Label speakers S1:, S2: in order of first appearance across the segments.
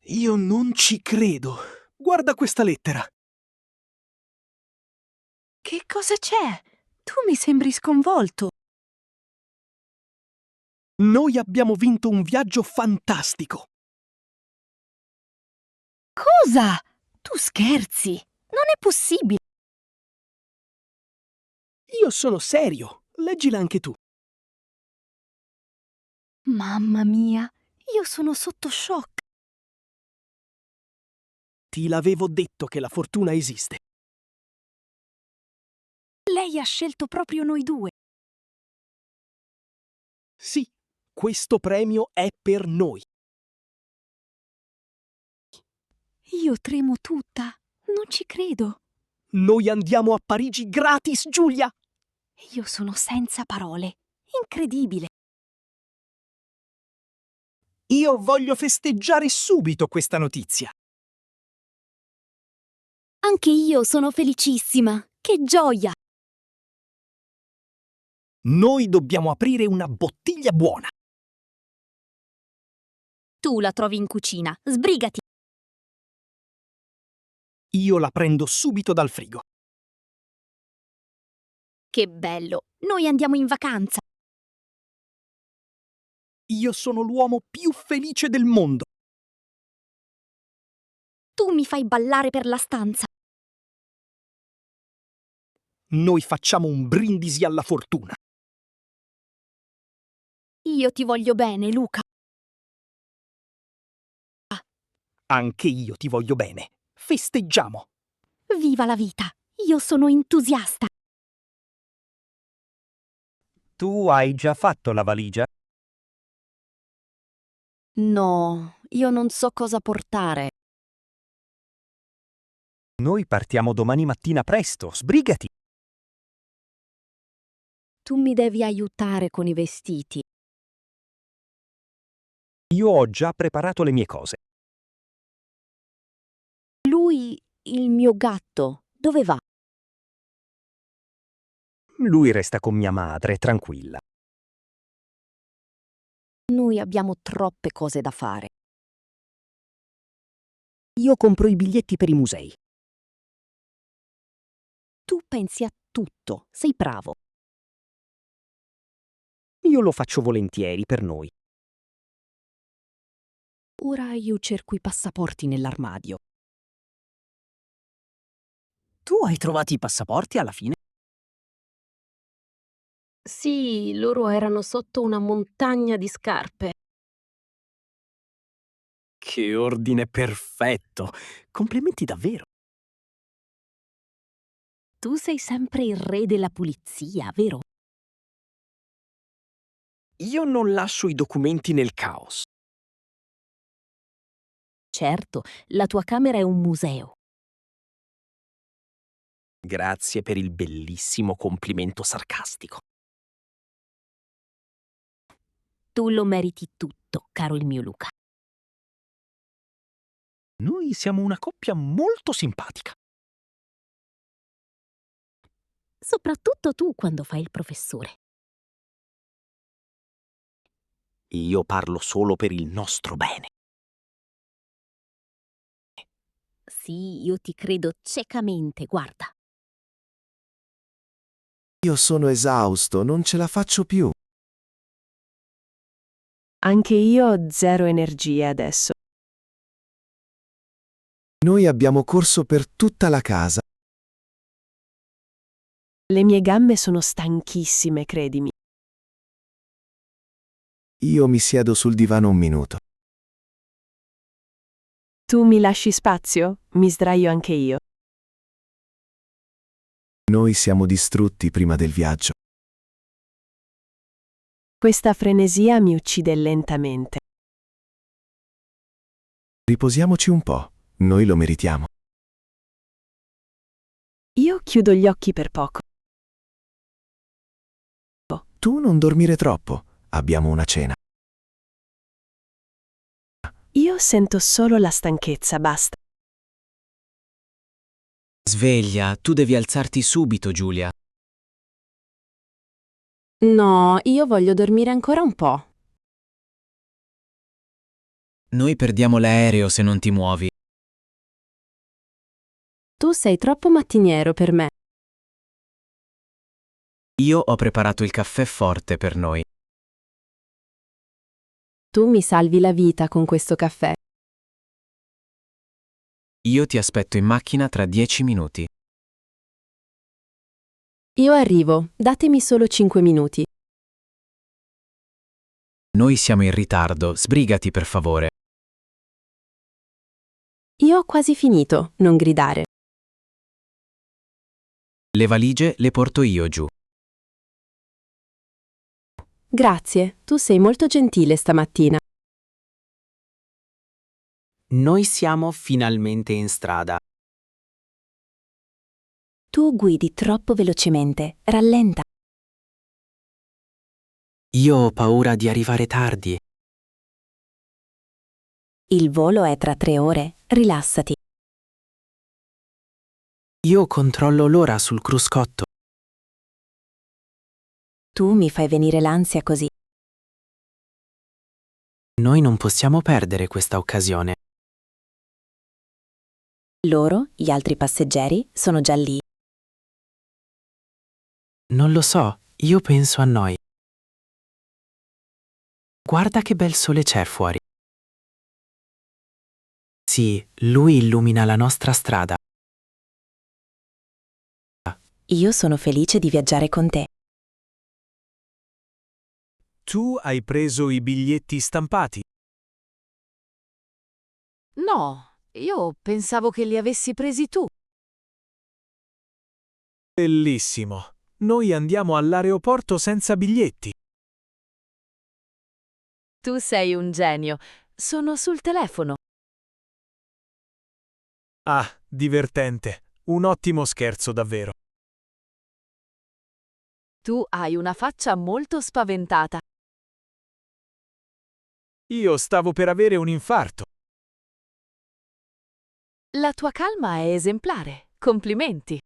S1: Io non ci credo. Guarda questa lettera.
S2: Che cosa c'è? Tu mi sembri sconvolto.
S1: Noi abbiamo vinto un viaggio fantastico.
S2: Cosa? Tu scherzi? Non è possibile.
S1: Io sono serio. Leggila anche tu.
S2: Mamma mia, io sono sotto shock.
S1: Ti l'avevo detto che la fortuna esiste.
S2: Lei ha scelto proprio noi due.
S1: Sì, questo premio è per noi.
S2: Io tremo tutta. Non ci credo.
S1: Noi andiamo a Parigi gratis, Giulia!
S2: Io sono senza parole. Incredibile.
S1: Io voglio festeggiare subito questa notizia.
S2: Anche io sono felicissima. Che gioia.
S1: Noi dobbiamo aprire una bottiglia buona.
S2: Tu la trovi in cucina. Sbrigati.
S1: Io la prendo subito dal frigo.
S2: Che bello. Noi andiamo in vacanza.
S1: Io sono l'uomo più felice del mondo.
S2: Tu mi fai ballare per la stanza.
S1: Noi facciamo un brindisi alla fortuna.
S2: Io ti voglio bene, Luca.
S1: Anche io ti voglio bene. Festeggiamo.
S2: Viva la vita. Io sono entusiasta.
S3: Tu hai già fatto la valigia?
S2: No, io non so cosa portare.
S3: Noi partiamo domani mattina presto, sbrigati!
S2: Tu mi devi aiutare con i vestiti.
S3: Io ho già preparato le mie cose.
S2: Lui, il mio gatto, dove va?
S3: Lui resta con mia madre, tranquilla.
S2: Noi abbiamo troppe cose da fare.
S3: Io compro i biglietti per i musei.
S2: Tu pensi a tutto, sei bravo.
S3: Io lo faccio volentieri per noi.
S2: Ora io cerco i passaporti nell'armadio.
S1: Tu hai trovato i passaporti alla fine?
S4: Sì, loro erano sotto una montagna di scarpe.
S1: Che ordine perfetto! Complimenti davvero.
S2: Tu sei sempre il re della pulizia, vero?
S1: Io non lascio i documenti nel caos.
S2: Certo, la tua camera è un museo.
S1: Grazie per il bellissimo complimento sarcastico.
S2: Tu lo meriti tutto, caro il mio Luca.
S1: Noi siamo una coppia molto simpatica.
S2: Soprattutto tu quando fai il professore.
S1: Io parlo solo per il nostro bene.
S2: Sì, io ti credo ciecamente, guarda.
S5: Io sono esausto, non ce la faccio più.
S6: Anche io ho zero energie adesso.
S5: Noi abbiamo corso per tutta la casa.
S6: Le mie gambe sono stanchissime, credimi.
S5: Io mi siedo sul divano un minuto.
S6: Tu mi lasci spazio? Mi sdraio anche io.
S5: Noi siamo distrutti prima del viaggio.
S6: Questa frenesia mi uccide lentamente.
S5: Riposiamoci un po', noi lo meritiamo.
S6: Io chiudo gli occhi per poco.
S5: Tu non dormire troppo, abbiamo una cena.
S6: Io sento solo la stanchezza, basta.
S7: Sveglia, tu devi alzarti subito, Giulia.
S4: No, io voglio dormire ancora un po'.
S7: Noi perdiamo l'aereo se non ti muovi.
S4: Tu sei troppo mattiniero per me.
S7: Io ho preparato il caffè forte per noi.
S4: Tu mi salvi la vita con questo caffè.
S7: Io ti aspetto in macchina tra 10 minuti.
S4: Io arrivo, datemi solo 5 minuti.
S7: Noi siamo in ritardo, sbrigati per favore.
S4: Io ho quasi finito, non gridare.
S7: Le valigie le porto io giù.
S4: Grazie, tu sei molto gentile stamattina.
S8: Noi siamo finalmente in strada.
S2: Tu guidi troppo velocemente, rallenta.
S8: Io ho paura di arrivare tardi.
S2: Il volo è tra 3 ore, rilassati.
S8: Io controllo l'ora sul cruscotto.
S2: Tu mi fai venire l'ansia così.
S8: Noi non possiamo perdere questa occasione.
S2: Loro, gli altri passeggeri, sono già lì.
S8: Non lo so, io penso a noi. Guarda che bel sole c'è fuori. Sì, lui illumina la nostra strada.
S2: Io sono felice di viaggiare con te.
S3: Tu hai preso i biglietti stampati?
S9: No, io pensavo che li avessi presi tu.
S3: Bellissimo. Noi andiamo all'aeroporto senza biglietti.
S9: Tu sei un genio. Sono sul telefono.
S3: Ah, divertente. Un ottimo scherzo davvero.
S9: Tu hai una faccia molto spaventata.
S3: Io stavo per avere un infarto.
S9: La tua calma è esemplare. Complimenti.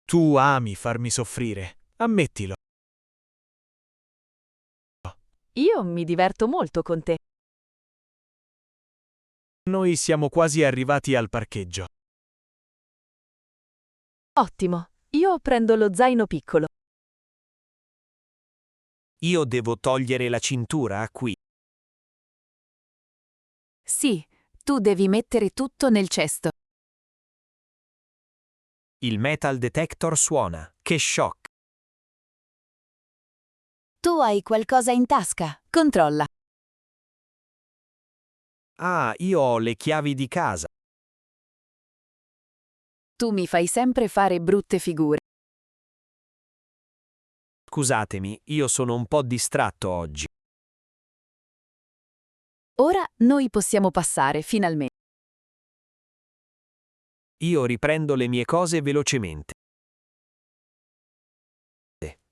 S3: Tu ami farmi soffrire, ammettilo.
S9: Io mi diverto molto con te.
S3: Noi siamo quasi arrivati al parcheggio.
S9: Ottimo. Io prendo lo zaino piccolo.
S1: Io devo togliere la cintura qui.
S9: Sì, tu devi mettere tutto nel cesto.
S1: Il metal detector suona. Che shock.
S9: Tu hai qualcosa in tasca. Controlla.
S1: Ah, io ho le chiavi di casa.
S9: Tu mi fai sempre fare brutte figure.
S1: Scusatemi, io sono un po' distratto oggi.
S9: Ora noi possiamo passare, finalmente.
S1: Io riprendo le mie cose velocemente.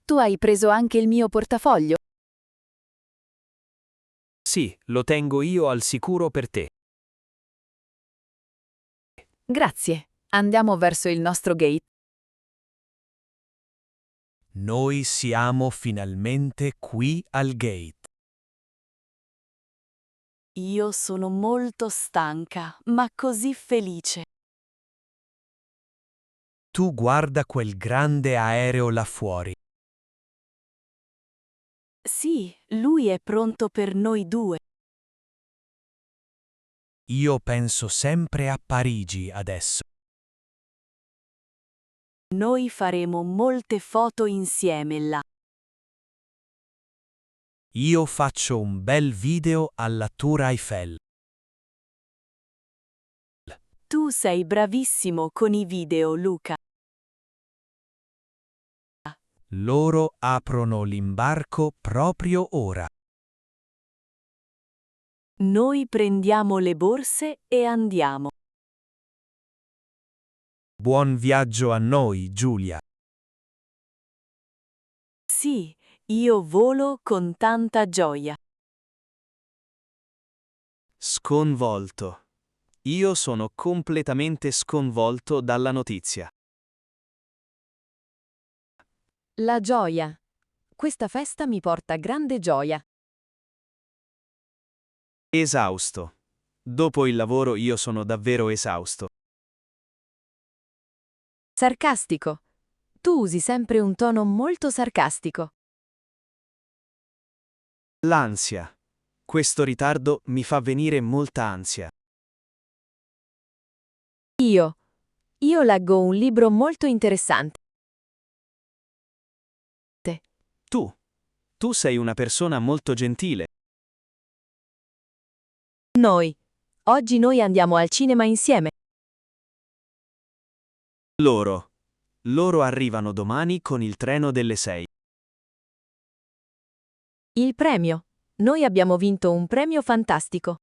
S9: Tu hai preso anche il mio portafoglio?
S1: Sì, lo tengo io al sicuro per te.
S9: Grazie. Andiamo verso il nostro gate.
S1: Noi siamo finalmente qui al gate.
S10: Io sono molto stanca, ma così felice.
S1: Tu guarda quel grande aereo là fuori.
S10: Sì, lui è pronto per noi due.
S1: Io penso sempre a Parigi adesso.
S10: Noi faremo molte foto insieme là.
S1: Io faccio un bel video alla Tour Eiffel.
S10: Tu sei bravissimo con i video, Luca.
S1: Loro aprono l'imbarco proprio ora.
S10: Noi prendiamo le borse e andiamo.
S1: Buon viaggio a noi, Giulia.
S10: Sì, io volo con tanta gioia.
S1: Sconvolto. Io sono completamente sconvolto dalla notizia.
S9: La gioia. Questa festa mi porta grande gioia.
S11: Esausto. Dopo il lavoro io sono davvero esausto.
S9: Sarcastico. Tu usi sempre un tono molto sarcastico.
S11: L'ansia. Questo ritardo mi fa venire molta ansia.
S9: Io leggo un libro molto interessante.
S11: Tu sei una persona molto gentile.
S9: Oggi noi andiamo al cinema insieme.
S11: Loro arrivano domani con il treno delle 6.
S9: Il premio. Noi abbiamo vinto un premio fantastico.